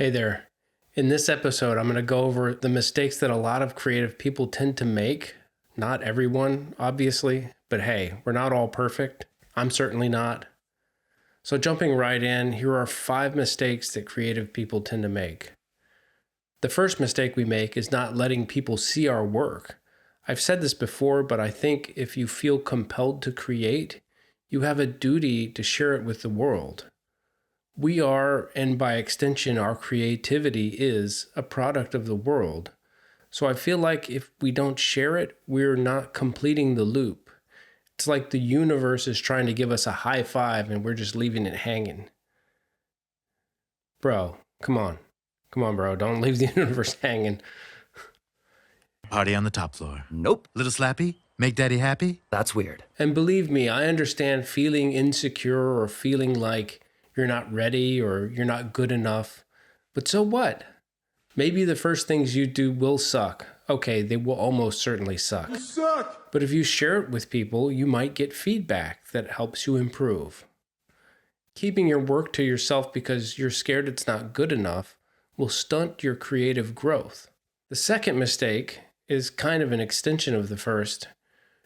Hey there. In this episode, I'm going to go over the mistakes that a lot of creative people tend to make. Not everyone, obviously, but hey, we're not all perfect. I'm certainly not. So jumping right in, here are 5 mistakes that creative people tend to make. The first mistake we make is not letting people see our work. I've said this before, but I think if you feel compelled to create, you have a duty to share it with the world. We are, and by extension, our creativity is a product of the world. So I feel like if we don't share it, we're not completing the loop. It's like the universe is trying to give us a high five and we're just leaving it hanging. Bro, come on. Come on, bro. Don't leave the universe hanging. Party on the top floor. Nope. Little slappy? Make daddy happy? That's weird. And believe me, I understand feeling insecure or feeling like you're not ready or you're not good enough. But so what? Maybe the first things you do will suck. Okay, they will almost certainly suck. You suck! But if you share it with people, you might get feedback that helps you improve. Keeping your work to yourself because you're scared it's not good enough will stunt your creative growth. The second mistake is kind of an extension of the first,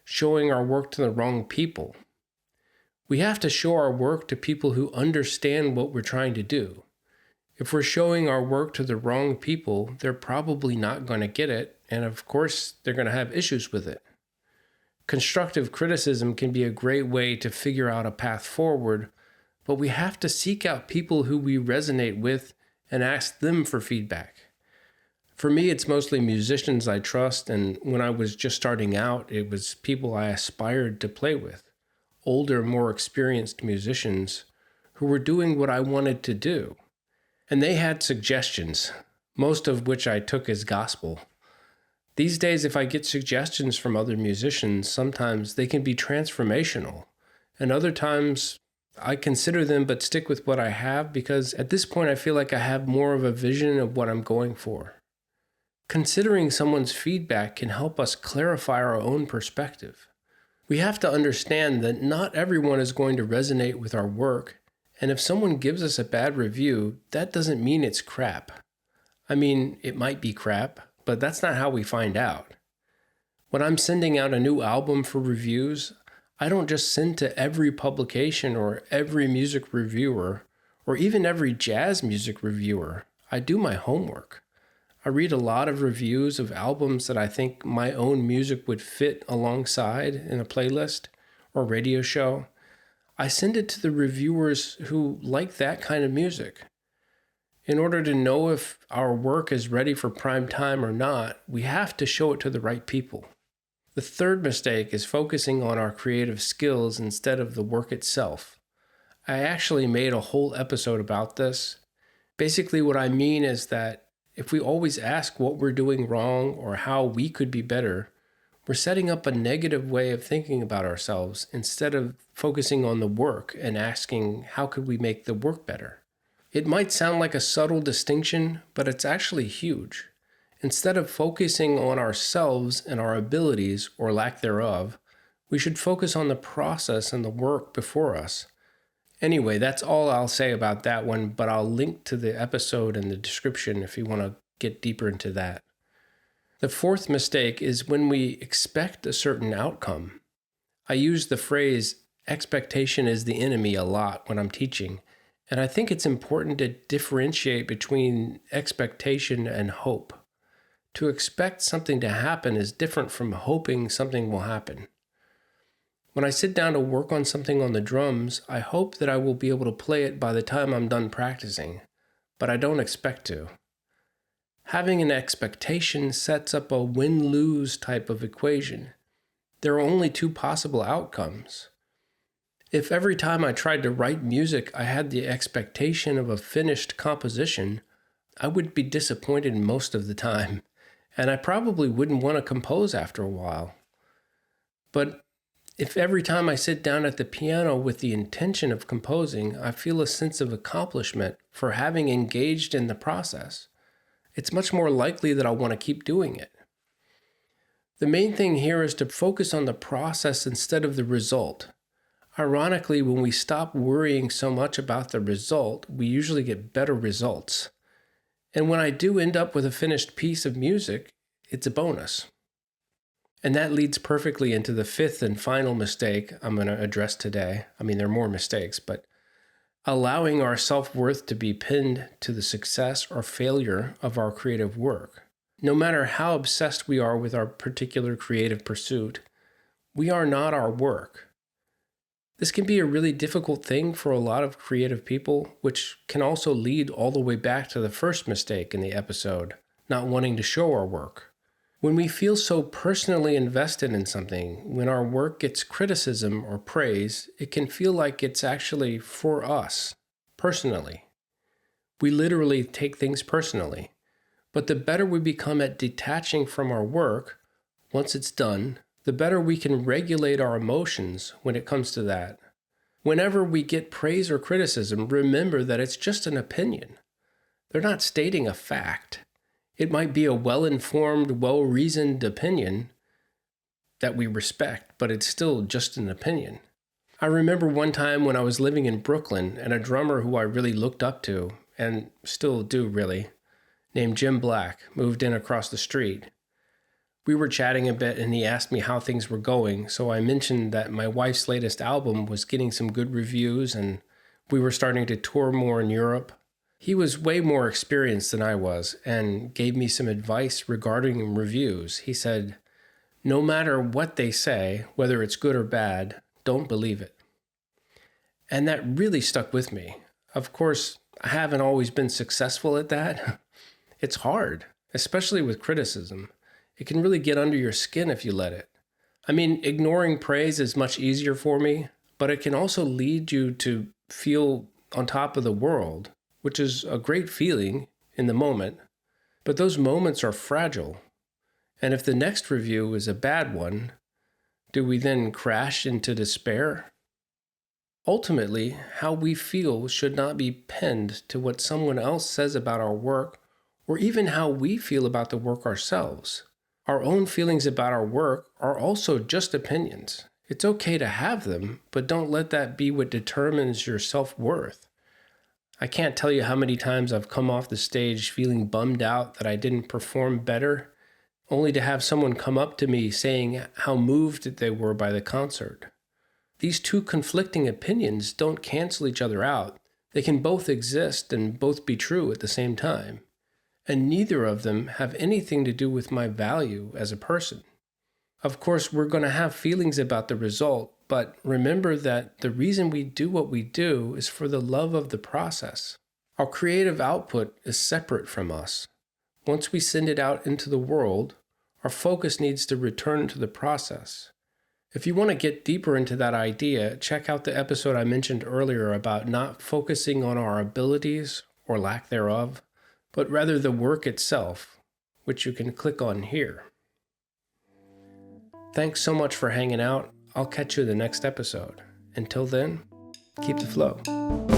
showing our work to the wrong people. We have to show our work to people who understand what we're trying to do. If we're showing our work to the wrong people, they're probably not going to get it, and of course, they're going to have issues with it. Constructive criticism can be a great way to figure out a path forward, but we have to seek out people who we resonate with and ask them for feedback. For me, it's mostly musicians I trust, and when I was just starting out, it was people I aspired to play with. Older, more experienced musicians who were doing what I wanted to do. And they had suggestions, most of which I took as gospel. These days, if I get suggestions from other musicians, sometimes they can be transformational. And other times, I consider them but stick with what I have because at this point, I feel like I have more of a vision of what I'm going for. Considering someone's feedback can help us clarify our own perspective. We have to understand that not everyone is going to resonate with our work, and if someone gives us a bad review, that doesn't mean it's crap. I mean, it might be crap, but that's not how we find out. When I'm sending out a new album for reviews, I don't just send to every publication or every music reviewer, or even every jazz music reviewer. I do my homework. I read a lot of reviews of albums that I think my own music would fit alongside in a playlist or radio show. I send it to the reviewers who like that kind of music. In order to know if our work is ready for prime time or not, we have to show it to the right people. The third mistake is focusing on our creative skills instead of the work itself. I actually made a whole episode about this. Basically, what I mean is that if we always ask what we're doing wrong or how we could be better, we're setting up a negative way of thinking about ourselves instead of focusing on the work and asking how could we make the work better. It might sound like a subtle distinction, but it's actually huge. Instead of focusing on ourselves and our abilities or lack thereof, we should focus on the process and the work before us. Anyway, that's all I'll say about that one, but I'll link to the episode in the description if you want to get deeper into that. The fourth mistake is when we expect a certain outcome. I use the phrase, expectation is the enemy, a lot when I'm teaching, and I think it's important to differentiate between expectation and hope. To expect something to happen is different from hoping something will happen. When I sit down to work on something on the drums, I hope that I will be able to play it by the time I'm done practicing, but I don't expect to. Having an expectation sets up a win-lose type of equation. There are only 2 possible outcomes. If every time I tried to write music I had the expectation of a finished composition, I would be disappointed most of the time, and I probably wouldn't want to compose after a while. But if every time I sit down at the piano with the intention of composing, I feel a sense of accomplishment for having engaged in the process, it's much more likely that I'll want to keep doing it. The main thing here is to focus on the process instead of the result. Ironically, when we stop worrying so much about the result, we usually get better results. And when I do end up with a finished piece of music, it's a bonus. And that leads perfectly into the fifth and final mistake I'm going to address today. I mean, there are more mistakes, but allowing our self-worth to be pinned to the success or failure of our creative work. No matter how obsessed we are with our particular creative pursuit, we are not our work. This can be a really difficult thing for a lot of creative people, which can also lead all the way back to the first mistake in the episode, not wanting to show our work. When we feel so personally invested in something, when our work gets criticism or praise, it can feel like it's actually for us, personally. We literally take things personally. But the better we become at detaching from our work, once it's done, the better we can regulate our emotions when it comes to that. Whenever we get praise or criticism, remember that it's just an opinion. They're not stating a fact. It might be a well-informed, well-reasoned opinion that we respect, but it's still just an opinion. I remember one time when I was living in Brooklyn and a drummer who I really looked up to, and still do really, named Jim Black, moved in across the street. We were chatting a bit and he asked me how things were going, so I mentioned that my wife's latest album was getting some good reviews and we were starting to tour more in Europe. He was way more experienced than I was and gave me some advice regarding reviews. He said, "No matter what they say, whether it's good or bad, don't believe it." And that really stuck with me. Of course, I haven't always been successful at that. It's hard, especially with criticism. It can really get under your skin if you let it. I mean, ignoring praise is much easier for me, but it can also lead you to feel on top of the world, which is a great feeling in the moment. But those moments are fragile. And if the next review is a bad one, do we then crash into despair? Ultimately, how we feel should not be pinned to what someone else says about our work or even how we feel about the work ourselves. Our own feelings about our work are also just opinions. It's okay to have them, but don't let that be what determines your self-worth. I can't tell you how many times I've come off the stage feeling bummed out that I didn't perform better, only to have someone come up to me saying how moved they were by the concert. These two conflicting opinions don't cancel each other out. They can both exist and both be true at the same time. And neither of them have anything to do with my value as a person. Of course, we're going to have feelings about the result, but remember that the reason we do what we do is for the love of the process. Our creative output is separate from us. Once we send it out into the world, our focus needs to return to the process. If you want to get deeper into that idea, check out the episode I mentioned earlier about not focusing on our abilities or lack thereof, but rather the work itself, which you can click on here. Thanks so much for hanging out. I'll catch you in the next episode. Until then, keep the flow.